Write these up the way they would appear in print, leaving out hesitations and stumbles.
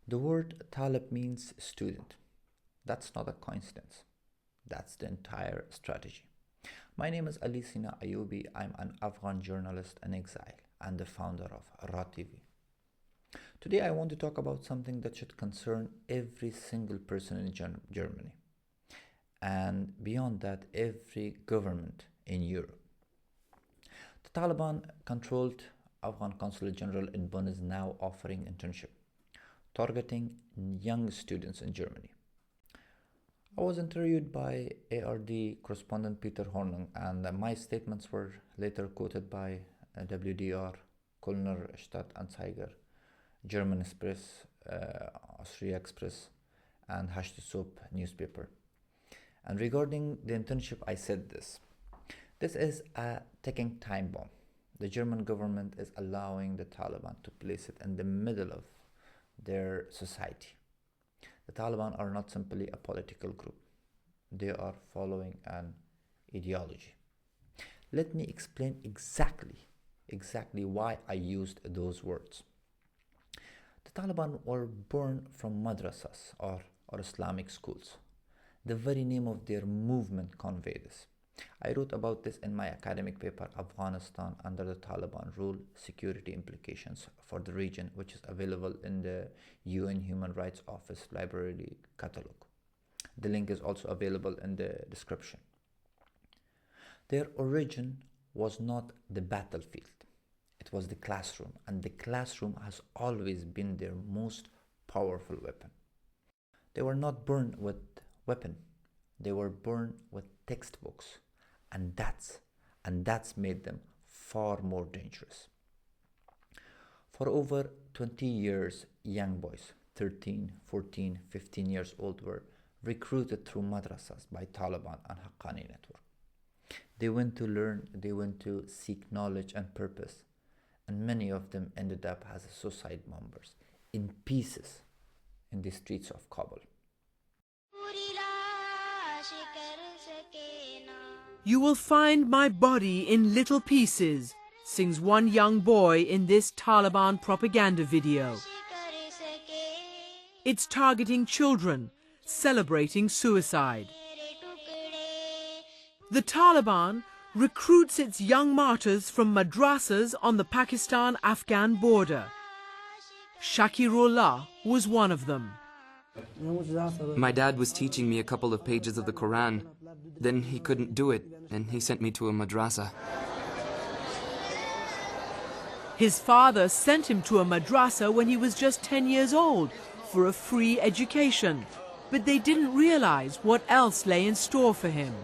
The word Talib means student. That's not a coincidence. That's the entire strategy. My name is Ali Sina Ayubi. I'm an Afghan journalist in exile and the founder of RA TV. Today I want to talk about something that should concern every single person in Germany, and beyond that, every government in Europe. The Taliban-controlled Afghan Consulate General in Bonn is now offering internship, targeting young students in Germany. I was interviewed by ARD correspondent Peter Hornung, and my statements were later quoted by WDR, Kölner Stadtanzeiger, German Express, Austria Express, and Soap newspaper. And regarding the internship, I said this. This is a ticking time bomb. The German government is allowing the Taliban to place it in the middle of their society. The Taliban are not simply a political group. They are following an ideology. Let me explain exactly why I used those words. The Taliban were born from madrasas or Islamic schools. The very name of their movement conveys this. I wrote about this in my academic paper, Afghanistan under the Taliban Rule, Security Implications for the Region, which is available in the UN Human Rights Office library catalog. The link is also available in the description. Their origin was not the battlefield. It was the classroom, and the classroom has always been their most powerful weapon. They were not born with weapon. They were born with textbooks, and that's made them far more dangerous. For over 20 years, young boys, 13, 14, 15 years old, were recruited through madrasas by Taliban and Haqqani network. They went to learn, they went to seek knowledge and purpose, and many of them ended up as suicide bombers, in pieces, in the streets of Kabul. You will find my body in little pieces, sings one young boy in this Taliban propaganda video. It's targeting children, celebrating suicide. The Taliban recruits its young martyrs from madrasas on the Pakistan-Afghan border. Shakirullah was one of them. My dad was teaching me a couple of pages of the Quran. Then he couldn't do it, and he sent me to a madrasa. His father sent him to a madrasa when he was just 10 years old for a free education, but they didn't realize what else lay in store for him.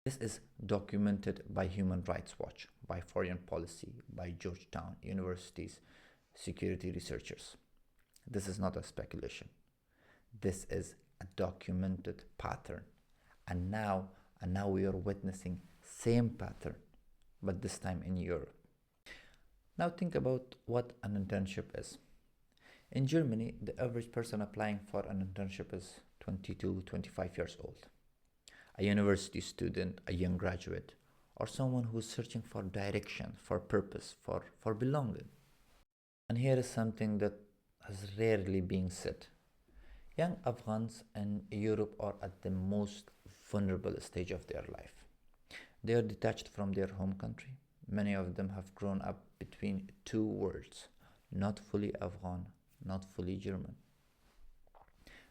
This is documented by Human Rights Watch, by Foreign Policy, by Georgetown University's security researchers. This is not a speculation. This is a documented pattern. And now we are witnessing same pattern, but this time in Europe. Now think about what an internship is. In Germany, the average person applying for an internship is 22, 25 years old. A university student, a young graduate, or someone who's searching for direction, for purpose, for belonging. And here is something that has rarely been said. Young Afghans in Europe are at the most vulnerable stage of their life. They are detached from their home country. Many of them have grown up between two worlds, not fully Afghan, not fully German.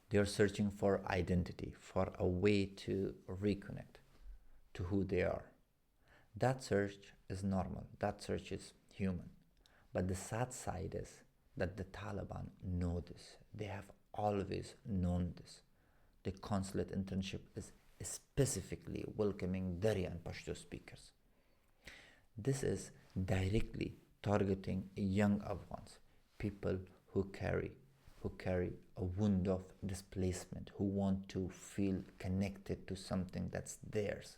They are searching for identity, for a way to reconnect to who they are. That search is normal, that search is human. But the sad side is that the Taliban know this. They have always known this. The consulate internship is specifically welcoming Dari and Pashto speakers. This is directly targeting young Afghans, people who carry a wound of displacement, who want to feel connected to something that's theirs.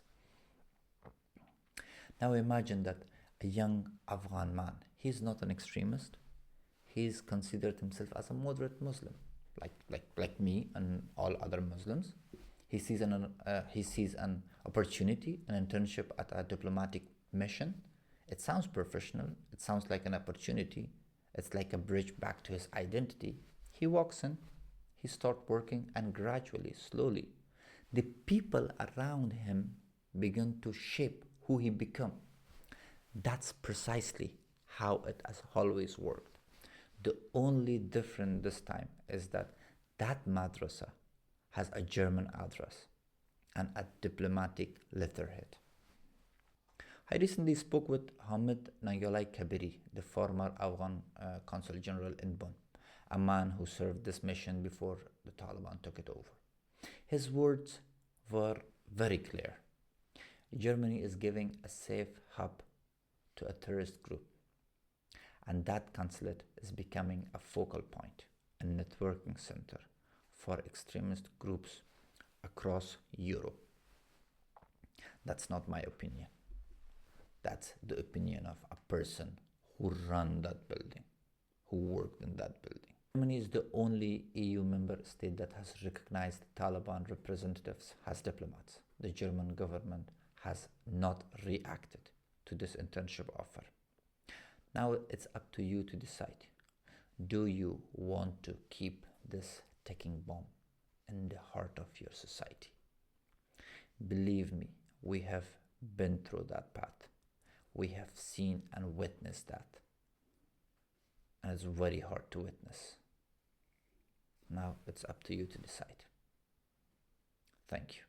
Now imagine that a young Afghan man, he's not an extremist, he's considered himself as a moderate Muslim, like me and all other Muslims. He sees an opportunity, an internship at a diplomatic mission It sounds professional, it sounds like an opportunity, it's like a bridge back to his identity. He walks in, he starts working, and gradually, slowly, the people around him begin to shape who he becomes. That's precisely how it has always worked. The only difference this time is that that madrasa has a German address and a diplomatic letterhead. I recently spoke with Hamid Nagiolai Kabiri, the former Afghan Consul General in Bonn, a man who served this mission before the Taliban took it over. His words were very clear. Germany is giving a safe hub to a terrorist group, and that consulate is becoming a focal point, a networking center for extremist groups across Europe. That's not my opinion. That's the opinion of a person who ran that building, who worked in that building. Germany is the only EU member state that has recognized Taliban representatives as diplomats. The German government has not reacted to this internship offer. Now it's up to you to decide. Do you want to keep this ticking bomb in the heart of your society? Believe me, we have been through that path. We have seen and witnessed that. And it's very hard to witness. Now it's up to you to decide. Thank you.